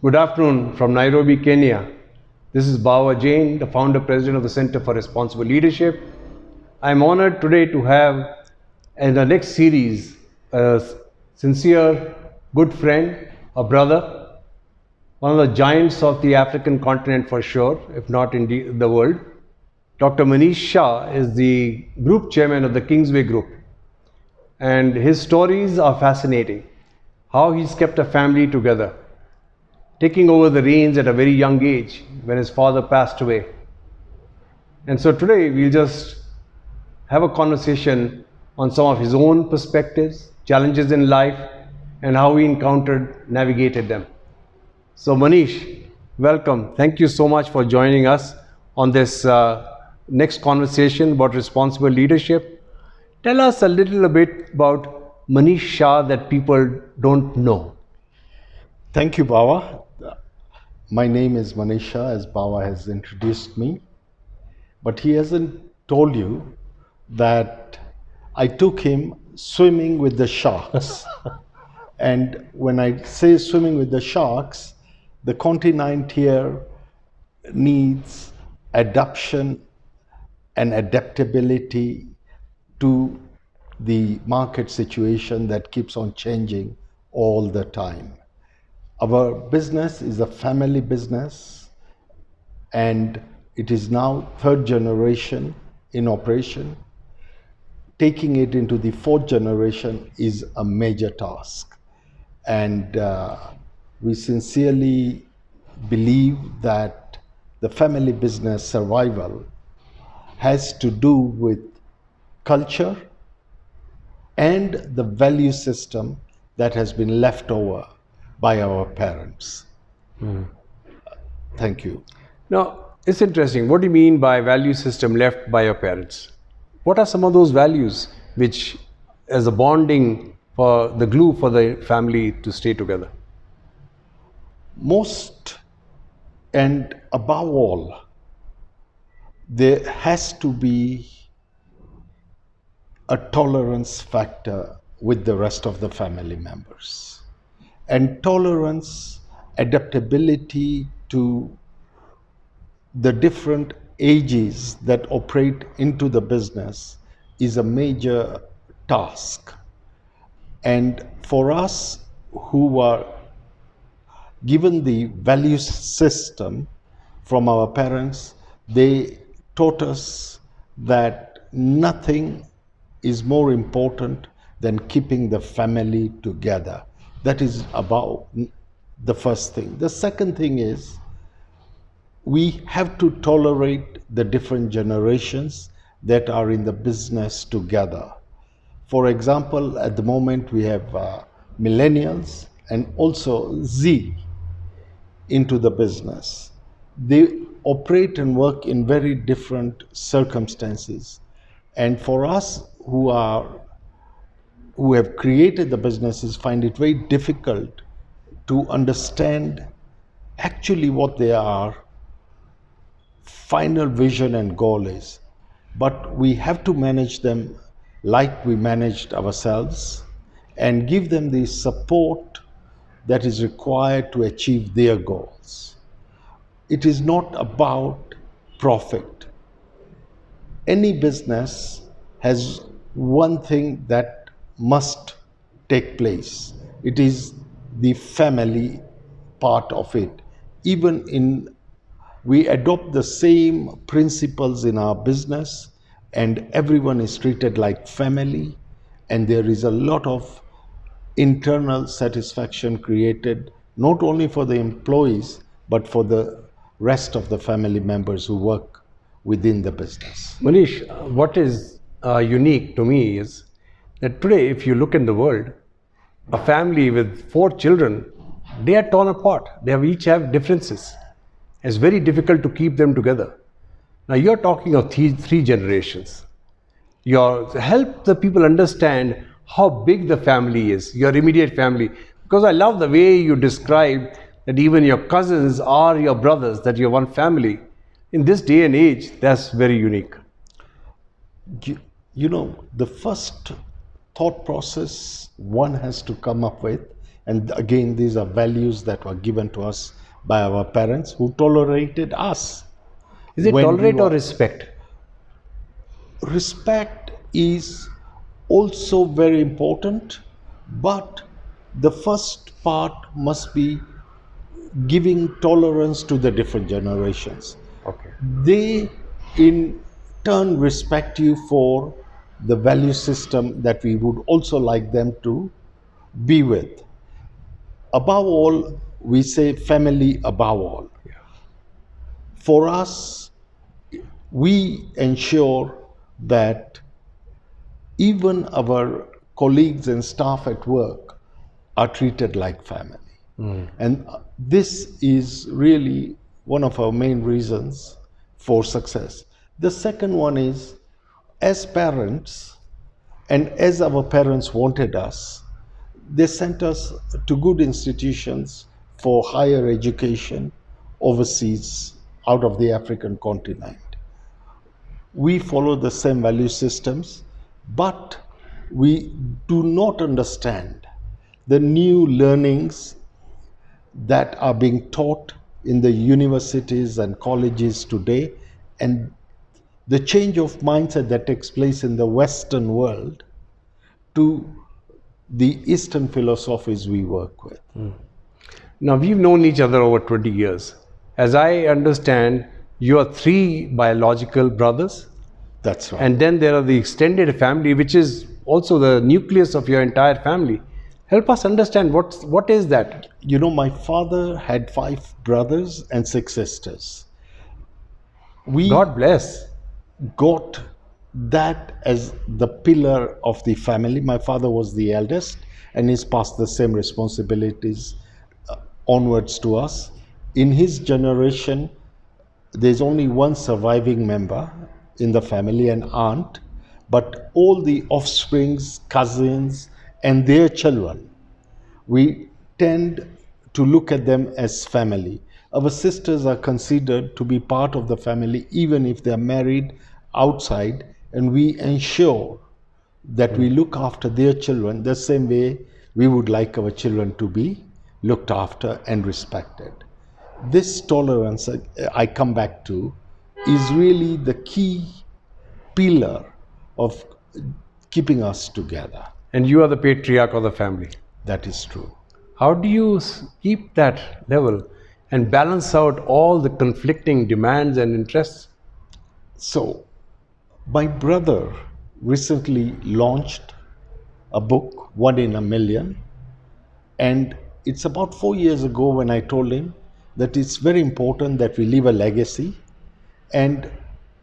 Good afternoon from Nairobi, Kenya. This is Bawa Jain, the founder president of the Center for Responsible Leadership. I am honored today to have in the next series a sincere, good friend, a brother, one of the giants of the African continent for sure, if not in the world. Dr. Manish Shah is the group chairman of the Kingsway Group, and his stories are fascinating. How he's kept a family together, taking over the reins at a very young age when his father passed away. And so today we'll just have a conversation on some of his own perspectives, challenges in life, and how he navigated them. So Manish, welcome. Thank you so much for joining us on this next conversation about responsible leadership. Tell us a little bit about Manish Shah that people don't know. Thank you, Bawa. My name is Manish Shah, as Bawa has introduced me. But he hasn't told you that I took him swimming with the sharks. And when I say swimming with the sharks, the continent here needs adaptation and adaptability to the market situation that keeps on changing all the time. Our business is a family business, and it is now third generation in operation. Taking it into the fourth generation is a major task. And we sincerely believe that the family business survival has to do with culture and the value system that has been left over by our parents. Thank you. Now, it's interesting. What do you mean by value system left by your parents? What are some of those values which, as a bonding for the glue for the family to stay together? Most and above all, there has to be a tolerance factor with the rest of the family members. And tolerance, adaptability to the different ages that operate into the business is a major task. And for us who are given the value system from our parents, they taught us that nothing is more important than keeping the family together. That is about the first thing. The second thing is we have to tolerate the different generations that are in the business together. For example, at the moment we have millennials and also Z into the business. They operate and work in very different circumstances. And for us who have created the businesses find it very difficult to understand actually what their final vision and goal is. But we have to manage them like we managed ourselves and give them the support that is required to achieve their goals. It is not about profit. Any business has one thing that must take place. It is the family part of it. We adopt the same principles in our business, and everyone is treated like family, and there is a lot of internal satisfaction created, not only for the employees, but for the rest of the family members who work within the business. Manish, what is unique to me is that today, if you look in the world, a family with 4 children, they are torn apart. They each have differences. It's very difficult to keep them together. Now you're talking of three generations. You help the people understand how big the family is, your immediate family. Because I love the way you describe that even your cousins are your brothers, that you're one family. In this day and age, that's very unique. You know, the first thought process one has to come up with. And again, these are values that were given to us by our parents who tolerated us. Is it when we tolerate or were- respect? Respect is also very important, but the first part must be giving tolerance to the different generations. Okay. They in turn respect you for the value system that we would also like them to be with. Above all, we say family above all. Yeah. For us, we ensure that even our colleagues and staff at work are treated like family. And this is really one of our main reasons for success. The second one is, as parents, and as our parents wanted us, they sent us to good institutions for higher education overseas out of the African continent. We follow the same value systems, but we do not understand the new learnings that are being taught in the universities and colleges today, and the change of mindset that takes place in the Western world to the Eastern philosophies we work with. Now, we've known each other over 20 years. As I understand, you are 3 biological brothers, That's right. and then there are the extended family, which is also the nucleus of your entire family. Help us understand what is that? You know, my father had 5 brothers and 6 sisters. We God bless. got that as the pillar of the family. My father was the eldest, and he's passed the same responsibilities onwards to us. In his generation, there's only one surviving member in the family, an aunt, but all the offsprings, cousins, and their children, we tend to look at them as family. Our sisters are considered to be part of the family even if they are married outside, and we ensure that we look after their children the same way we would like our children to be looked after and respected. This tolerance, I come back to, is really the key pillar of keeping us together. And you are the patriarch of the family. That is true. How do you keep that level and balance out all the conflicting demands and interests? So, my brother recently launched a book, One in a Million, and it's about 4 years ago when I told him that it's very important that we leave a legacy, and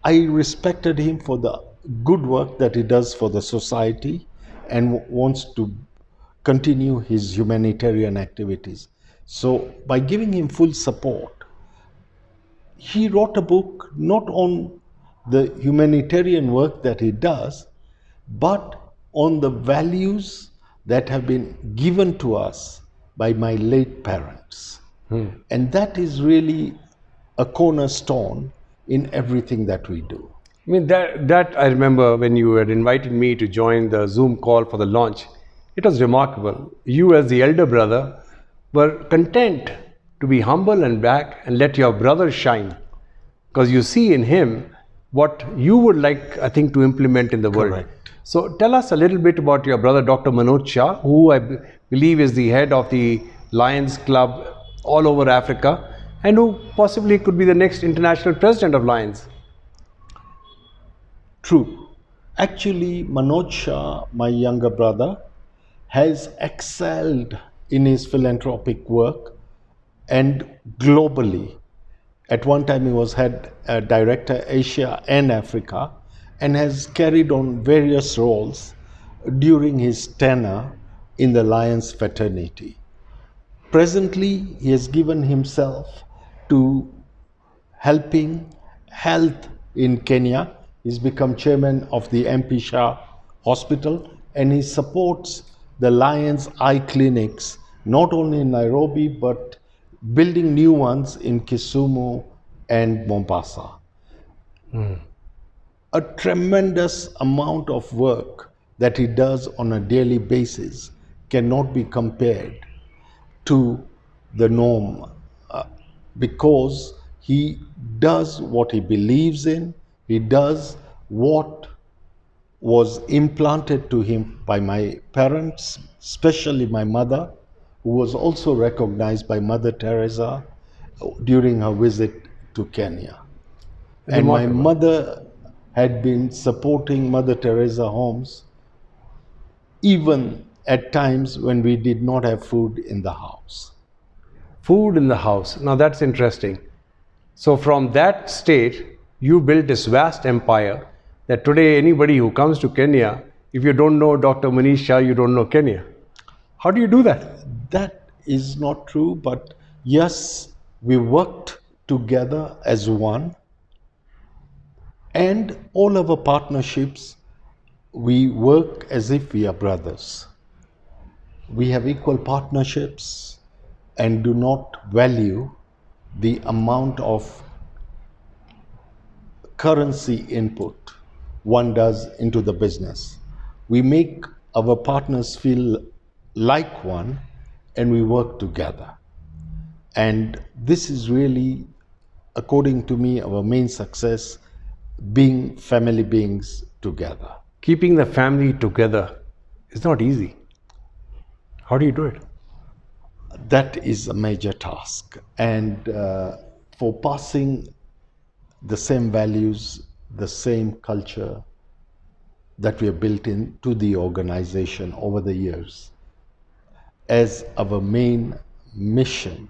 I respected him for the good work that he does for the society and wants to continue his humanitarian activities. So, by giving him full support, he wrote a book not on the humanitarian work that he does, but on the values that have been given to us by my late parents. And that is really a cornerstone in everything that we do. I mean, that I remember when you had invited me to join the Zoom call for the launch. It was remarkable. You, as the elder brother, were content to be humble and back and let your brother shine, because you see in him what you would like, I think, to implement in the world. Correct. So tell us a little bit about your brother, Dr. Manish Shah, who I believe is the head of the Lions Club all over Africa, and who possibly could be the next international president of Lions. True. Actually, Manoj Shah, my younger brother, has excelled in his philanthropic work and globally. At one time, he was head director Asia and Africa, and has carried on various roles during his tenure in the Lions fraternity. Presently, he has given himself to helping health in Kenya. He's become chairman of the MP Shah Hospital, and he supports the Lions eye clinics not only in Nairobi but building new ones in Kisumu and Mombasa. A tremendous amount of work that he does on a daily basis cannot be compared to the norm, because he does what he believes in, he does what was implanted to him by my parents, especially my mother, who was also recognized by Mother Teresa during her visit to Kenya. And my Remarkable. mother had been supporting Mother Teresa homes even at times when we did not have food in the house. Food in the house. Now that's interesting. So from that state, you built this vast empire that today anybody who comes to Kenya, if you don't know Dr. Manish Shah, you don't know Kenya. How do you do that? That is not true, but yes, we worked together as one, and all our partnerships, we work as if we are brothers. We have equal partnerships and do not value the amount of currency input one does into the business. We make our partners feel like one and we work together. And this is really, according to me, our main success, being family beings together. Keeping the family together is not easy. How do you do it? That is a major task. And for passing the same values, the same culture that we have built into the organization over the years as our main mission,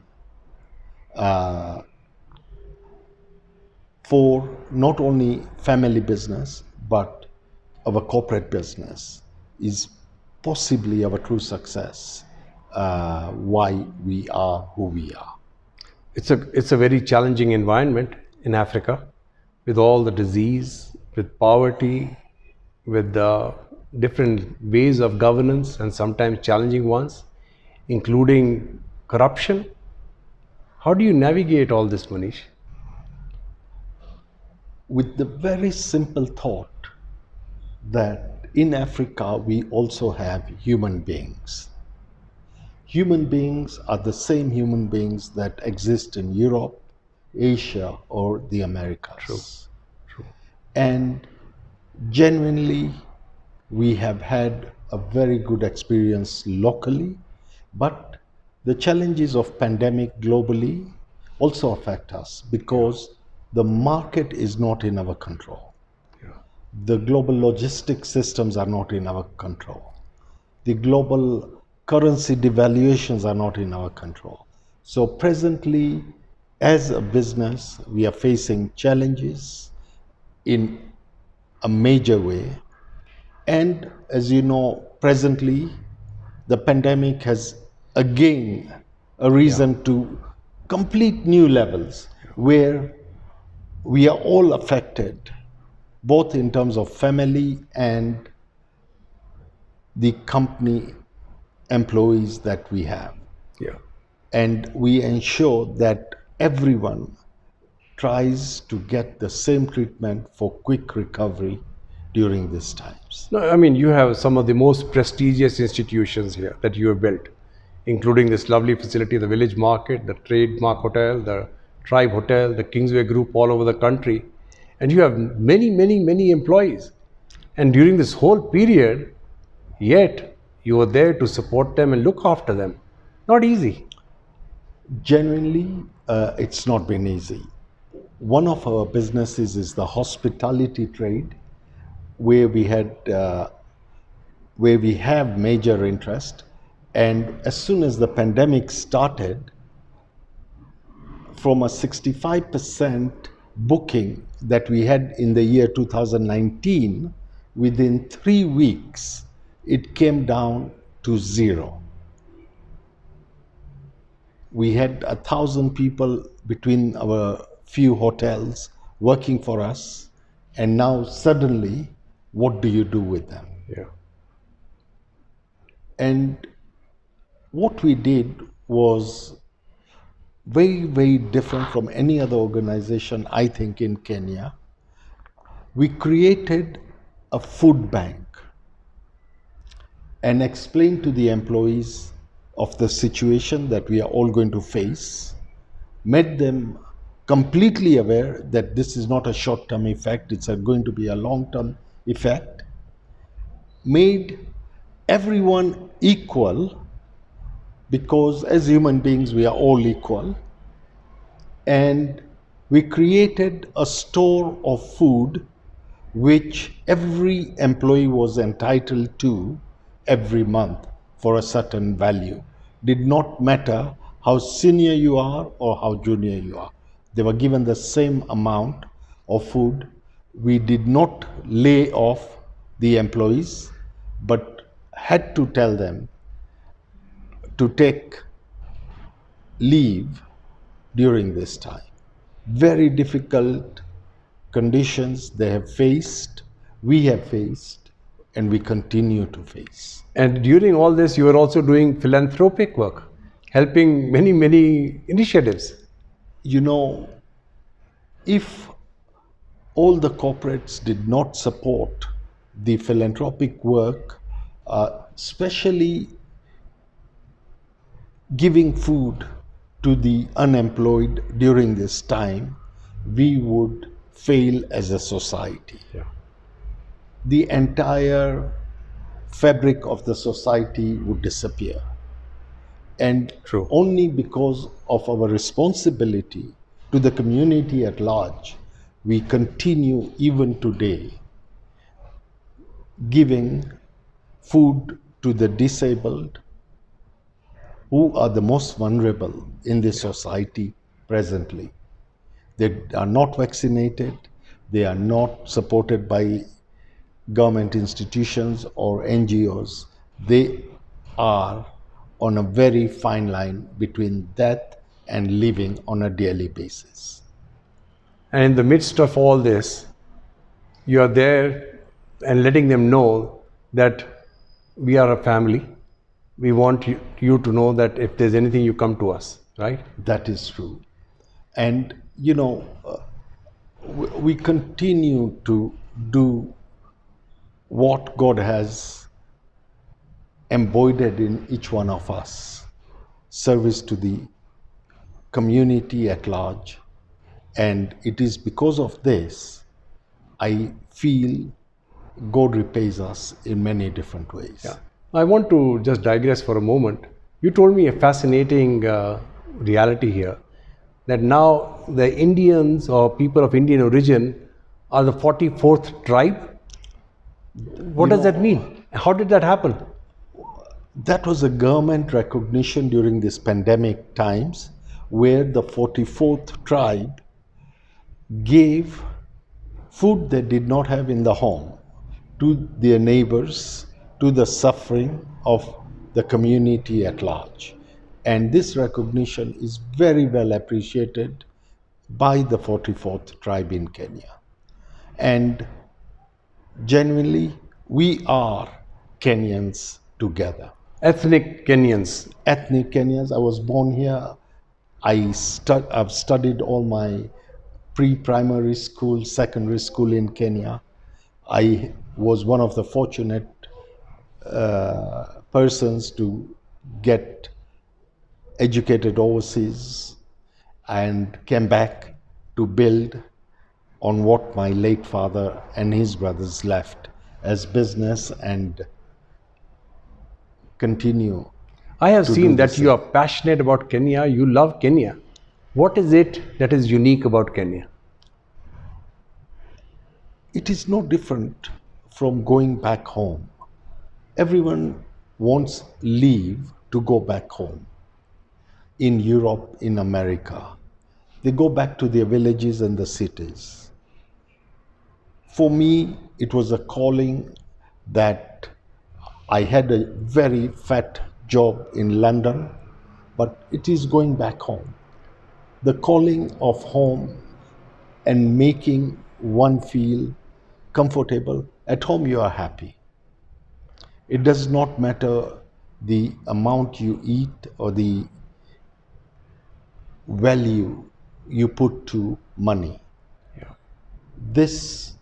for not only family business but our corporate business, is possibly our true success, why we are who we are. It's a very challenging environment in Africa with all the disease, with poverty, with the different ways of governance and sometimes challenging ones, including corruption. How do you navigate all this, Manish? With the very simple thought that in Africa we also have human beings. Human beings are the same human beings that exist in Europe, Asia, or the Americas. True. True. And genuinely, we have had a very good experience locally, but the challenges of pandemic globally also affect us because the market is not in our control. Yeah. The global logistic systems are not in our control. The global currency devaluations are not in our control. So presently, as a business, we are facing challenges in a major way. And as you know, presently, the pandemic has again a reason to complete new levels where we are all affected, both in terms of family and the company employees that we have. Yeah. And we ensure that everyone tries to get the same treatment for quick recovery during these times. No, I mean, you have some of the most prestigious institutions here that you have built, including this lovely facility, the Village Market, the Trademark Hotel, the Tribe Hotel, the Kingsway Group all over the country. And you have many, many, many employees. And during this whole period, yet you were there to support them and look after them. Not easy. Genuinely, it's not been easy. One of our businesses is the hospitality trade, where we have major interest. And as soon as the pandemic started, from a 65% booking that we had in the year 2019, within 3 weeks, it came down to zero. We had 1,000 people between our few hotels working for us, and now suddenly, what do you do with them? Yeah. And what we did was very, very different from any other organization, I think, in Kenya. We created a food bank and explain to the employees of the situation that we are all going to face, made them completely aware that this is not a short-term effect, it's going to be a long-term effect, made everyone equal, because as human beings we are all equal, and we created a store of food which every employee was entitled to every month for a certain value. Did not matter how senior you are or how junior you are. They were given the same amount of food. We did not lay off the employees, but had to tell them to take leave during this time. Very difficult conditions they have faced, we have faced, and we continue to face. And during all this, you were also doing philanthropic work, helping many, many initiatives. You know, if all the corporates did not support the philanthropic work, especially giving food to the unemployed during this time, we would fail as a society. Yeah. The entire fabric of the society would disappear. And True. only because of our responsibility to the community at large, we continue even today giving food to the disabled, who are the most vulnerable in this society presently. They are not vaccinated, they are not supported by government institutions or NGOs. They are on a very fine line between death and living on a daily basis. And in the midst of all this, you are there and letting them know that we are a family. We want you to know that if there's anything, you come to us, right? That is true. And, you know, we continue to do what God has embodied in each one of us, service to the community at large. And it is because of this, I feel God repays us in many different ways. Yeah. I want to just digress for a moment. You told me a fascinating reality here, that now the Indians or people of Indian origin are the 44th tribe. What does that mean? How did that happen? That was a government recognition during this pandemic times, where the 44th tribe gave food they did not have in the home to their neighbors, to the suffering of the community at large. And this recognition is very well appreciated by the 44th tribe in Kenya. And genuinely, we are Kenyans together. Ethnic Kenyans. Ethnic Kenyans. I was born here. I've studied all my pre-primary school, secondary school in Kenya. I was one of the fortunate persons to get educated overseas and came back to build on what my late father and his brothers left as business and continue. I have to seen do the that you are passionate about Kenya. You love Kenya. What is it that is unique about Kenya? It is no different from going back home. Everyone wants leave to go back home. In Europe, in America, they go back to their villages and the cities. For me, it was a calling that I had a very fat job in London, but it is going back home. The calling of home and making one feel comfortable. At home, you are happy. It does not matter the amount you eat or the value you put to money. Yeah. This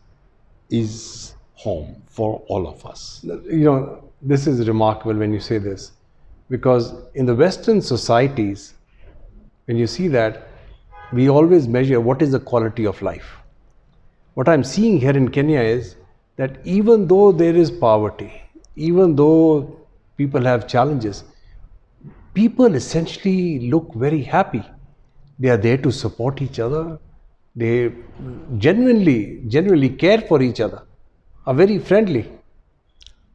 is home for all of us. You know, this is remarkable when you say this, because in the Western societies, when you see that, we always measure what is the quality of life. What I'm seeing here in Kenya is that even though there is poverty, even though people have challenges, people essentially look very happy. They are there to support each other. They genuinely care for each other, are very friendly.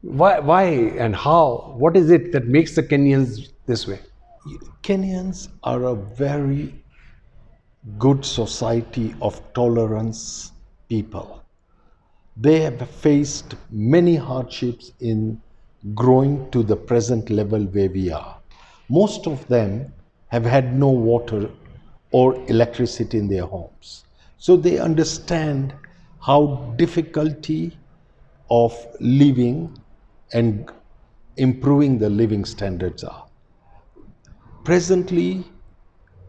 Why and how? What is it that makes the Kenyans this way? Kenyans are a very good society of tolerance people. They have faced many hardships in growing to the present level where we are. Most of them have had no water or electricity in their homes. So they understand how difficulty of living and improving the living standards are. Presently,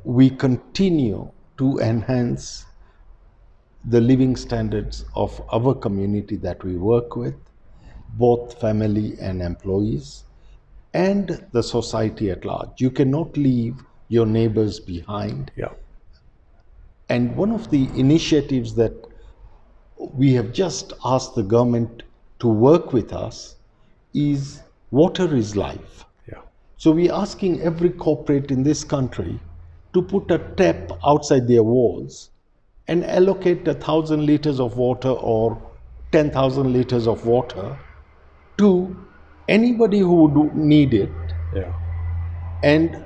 we continue to enhance the living standards of our community that we work with, both family and employees, and the society at large. You cannot leave your neighbors behind. Yeah. And one of the initiatives that we have just asked the government to work with us is water is life. Yeah. So we're asking every corporate in this country to put a tap outside their walls and allocate 1,000 liters of water or 10,000 liters of water to anybody who would need it. Yeah. And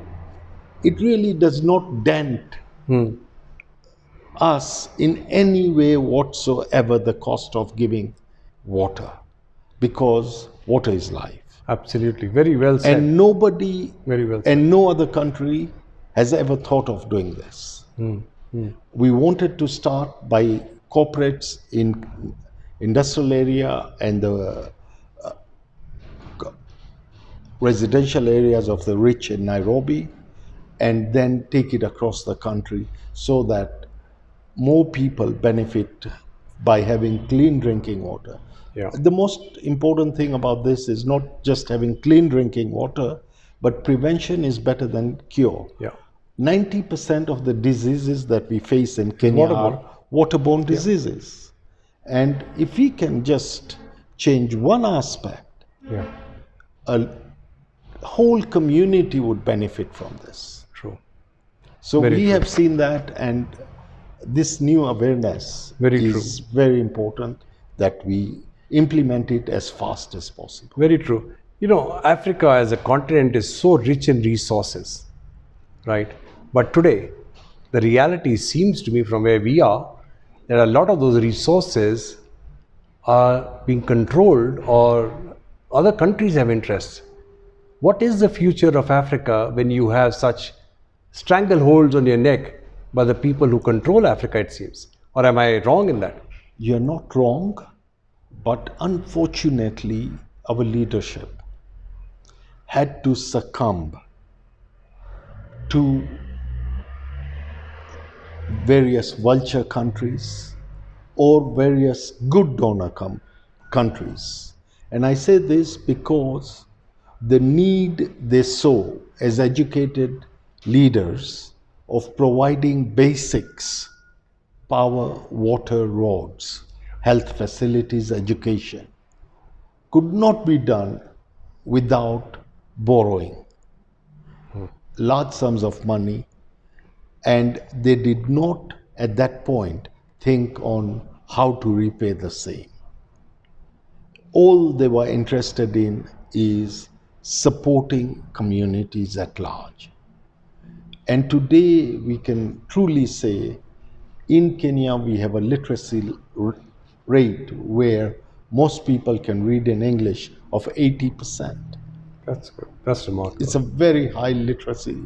it really does not dent us in any way whatsoever the cost of giving water, because water is life. Absolutely. Very well said. And nobody Very well said. and no other country has ever thought of doing this. We wanted to start by corporates in industrial area and the residential areas of the rich in Nairobi, and then take it across the country so that more people benefit by having clean drinking water. Yeah. The most important thing about this is not just having clean drinking water, but prevention is better than cure. Yeah. 90% of the diseases that we face in Kenya are waterborne diseases. And if we can just change one aspect, Yeah. a whole community would benefit from this. True. So Very we true. have seen that, and this new awareness Very is very important that we implement it as fast as possible. Very true. You know, Africa as a continent is so rich in resources, right? But today, the reality seems to me from where we are that a lot of those resources are being controlled or other countries have interests. What is the future of Africa when you have such strangleholds on your neck by the people who control Africa, it seems? Or am I wrong in that? You're not wrong, but unfortunately, our leadership had to succumb to various vulture countries or various good donor countries. And I say this because the need they saw as educated leaders of providing basics, power, water, roads, health facilities, education, could not be done without borrowing large sums of money, and they did not at that point think on how to repay the same. All they were interested in is supporting communities at large. And today we can truly say in Kenya we have a literacy rate where most people can read in English of 80%. That's good. That's remarkable. It's a very high literacy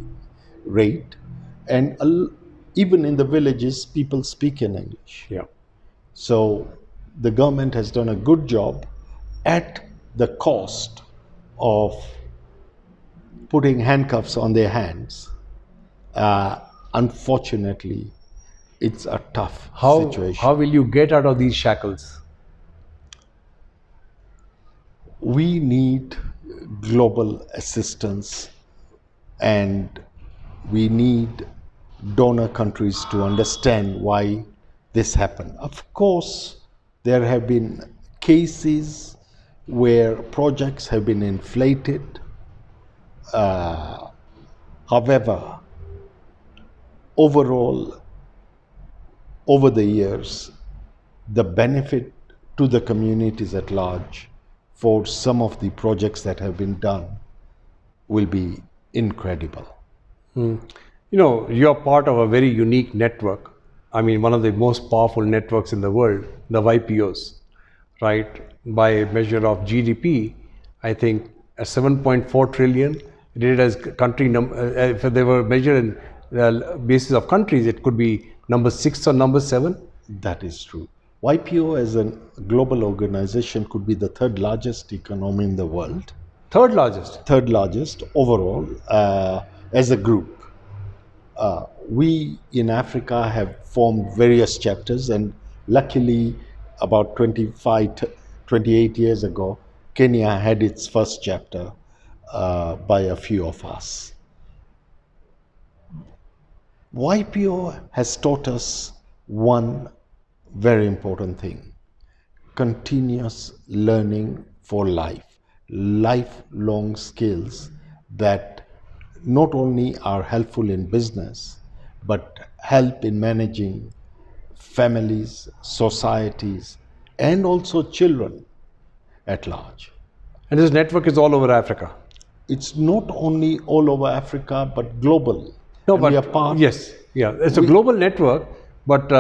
rate, and even in the villages people speak in English. Yeah. So the government has done a good job at the cost of putting handcuffs on their hands. Unfortunately, it's a tough situation. How will you get out of these shackles? We need global assistance, and we need donor countries to understand why this happened. Of course, there have been cases where projects have been inflated. However, overall, over the years, the benefit to the communities at large for some of the projects that have been done will be incredible. You know, you're part of a very unique network. I mean, one of the most powerful networks in the world, the YPOs, right? By measure of GDP, I think at 7.4 trillion, rated as country if they were measured in the basis of countries, it could be number 6 or number 7. That is true. YPO as a global organization could be the third largest economy in the world. Third largest. Third largest overall as a group. We in Africa have formed various chapters, and luckily about 28 years ago, Kenya had its first chapter by a few of us. YPO has taught us one very important thing: continuous learning for life, lifelong skills that not only are helpful in business, but help in managing families, societies, and also children at large. And this network is all over Africa. It's not only all over Africa, but global. No, And but we are part, yes, yeah, it's a global network, but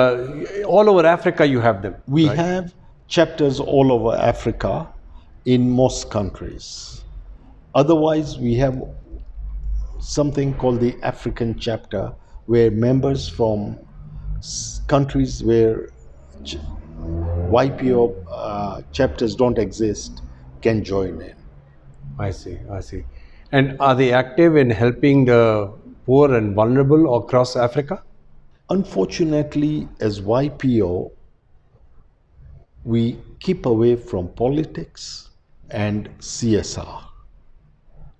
all over Africa you have them. we right? have chapters all over Africa in most countries. Otherwise, we have something called the African chapter, where members from countries where YPO chapters don't exist can join in. I see, I see. And are they active in helping the poor and vulnerable across Africa? Unfortunately, as YPO, we keep away from politics and CSR.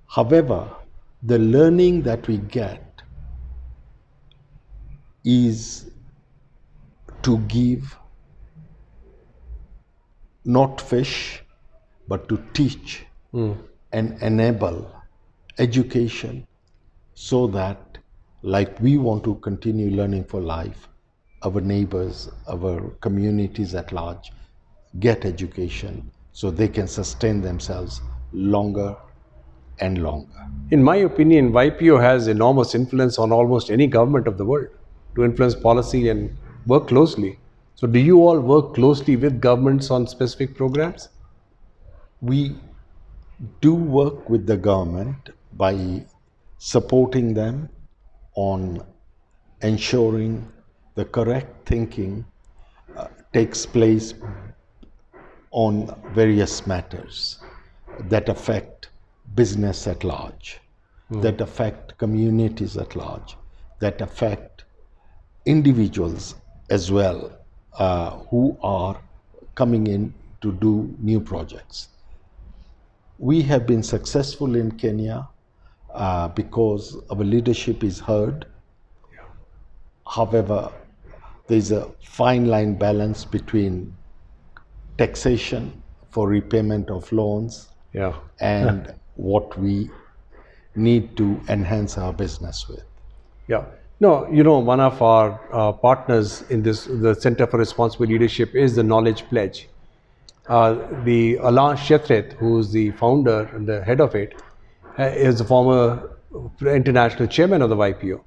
However, the learning that we get is to give, not fish, but to teach and enable education, so that, like we want to continue learning for life, our neighbors, our communities at large get education so they can sustain themselves longer and longer. In my opinion, YPO has enormous influence on almost any government of the world to influence policy and work closely. So, do you all work closely with governments on specific programs? We do work with the government by supporting them on ensuring the correct thinking takes place on various matters that affect business at large, that affect communities at large, that affect individuals as well, who are coming in to do new projects. We have been successful in Kenya because our leadership is heard. However, there's a fine line balance between taxation for repayment of loans Yeah. and what we need to enhance our business with. Yeah. No, you know, one of our partners in this, the Center for Responsible Leadership, is the Knowledge Pledge. The Alain Chetret, who is the founder and the head of it, is the former international chairman of the YPO.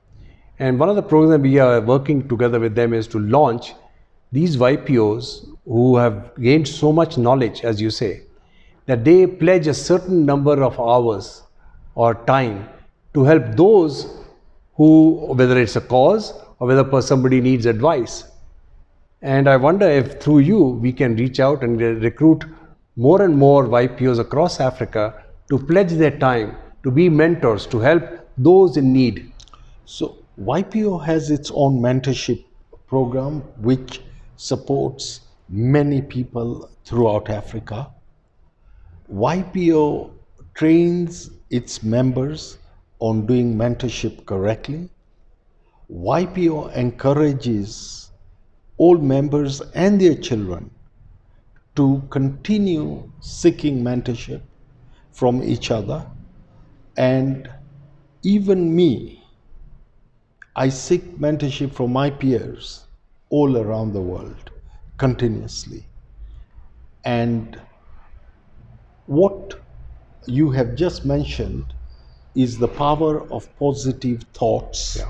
And one of the programs we are working together with them is to launch these YPOs who have gained so much knowledge, as you say, that they pledge a certain number of hours or time to help those who, whether it's a cause or whether somebody needs advice. And I wonder if through you we can reach out and recruit more and more YPOs across Africa to pledge their time to be mentors, to help those in need. So YPO has its own mentorship program which supports many people throughout Africa. YPO trains its members on doing mentorship correctly. YPO encourages all members and their children to continue seeking mentorship from each other. And even me, I seek mentorship from my peers all around the world continuously. And what you have just mentioned is the power of positive thoughts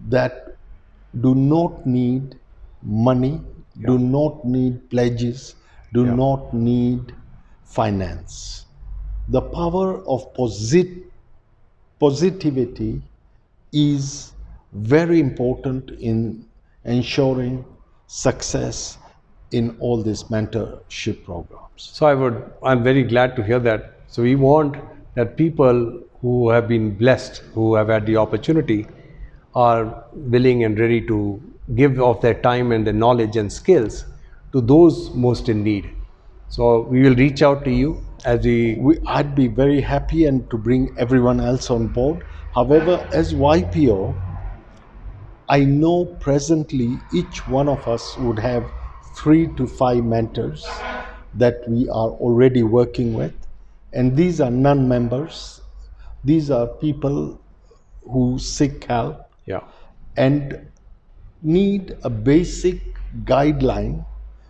that do not need money, do not need pledges, do not need finance. The power of positivity is very important in ensuring success in all these mentorship programs. So I'm very glad to hear that. So we want that people who have been blessed, who have had the opportunity, are willing and ready to give of their time and their knowledge and skills to those most in need. So we will reach out to you as I'd be very happy and to bring everyone else on board. However, as YPO, I know presently each one of us would have 3 to 5 mentors that we are already working with. And these are non-members. These are people who seek help and need a basic guideline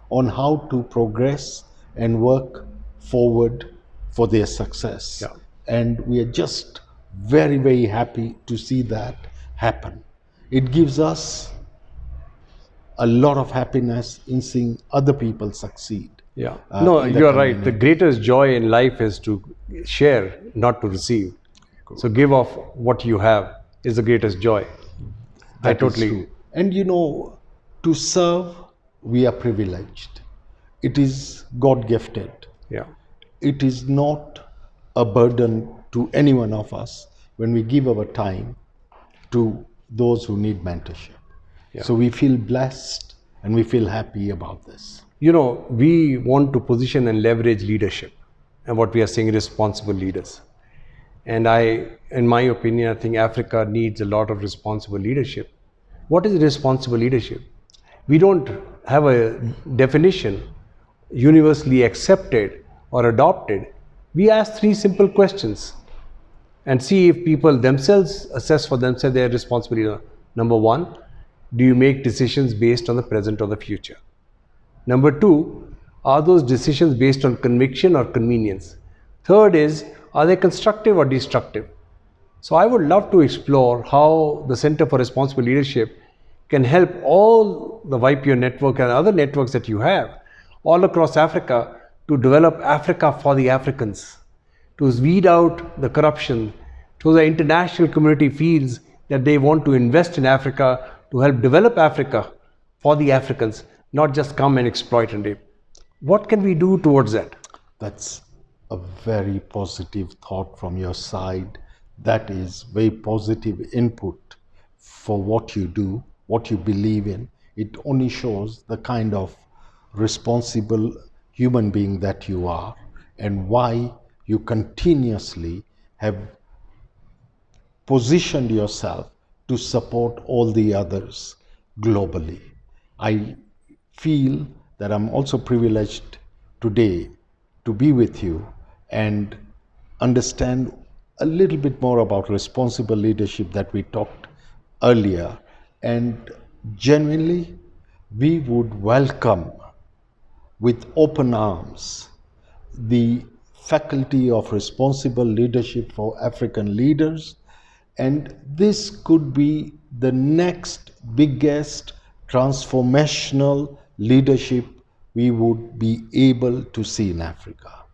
on how to progress and work forward for their success. And we are just very, very happy to see that happen. It gives us a lot of happiness in seeing other people succeed. No, you're right. The greatest joy in life is to share, not to receive. So give off what you have is the greatest joy. I totally. True. And you know, to serve, we are privileged. It is God gifted. It is not a burden to any one of us when we give our time to those who need mentorship. So we feel blessed and we feel happy about this. You know, we want to position and leverage leadership, and what we are saying, responsible leaders. And in my opinion, I think Africa needs a lot of responsible leadership. What is responsible leadership? We don't have a definition universally accepted or adopted. We ask 3 simple questions and see if people themselves assess for themselves their responsibility. Number 1, do you make decisions based on the present or the future? Number 2, are those decisions based on conviction or convenience? Third is, are they constructive or destructive? So I would love to explore how the Center for Responsible Leadership can help all the YPO network and other networks that you have all across Africa to develop Africa for the Africans, to weed out the corruption, so the international community feels that they want to invest in Africa to help develop Africa for the Africans, not just come and exploit and rape. What can we do towards that? That's a very positive thought from your side. That is very positive input for what you do, what you believe in. It only shows the kind of responsible human being that you are and why you continuously have positioned yourself to support all the others globally. I feel that I'm also privileged today to be with you and understand a little bit more about responsible leadership that we talked earlier. And genuinely, we would welcome with open arms the Faculty of Responsible Leadership for African Leaders. And this could be the next biggest transformational leadership we would be able to see in Africa.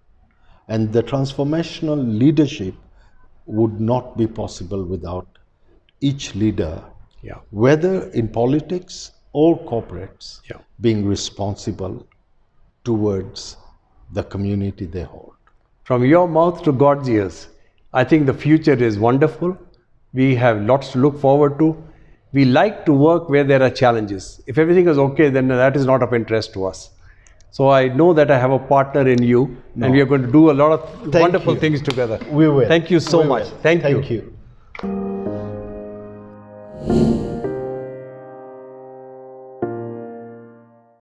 And the transformational leadership would not be possible without each leader, whether in politics or corporates, being responsible towards the community they hold. From your mouth to God's ears, I think the future is wonderful. We have lots to look forward to. We like to work where there are challenges. If everything is okay, then that is not of interest to us. So I know that I have a partner in you, and we are going to do a lot of wonderful things together. We will. Thank you so We much. will. Thank you. Thank you.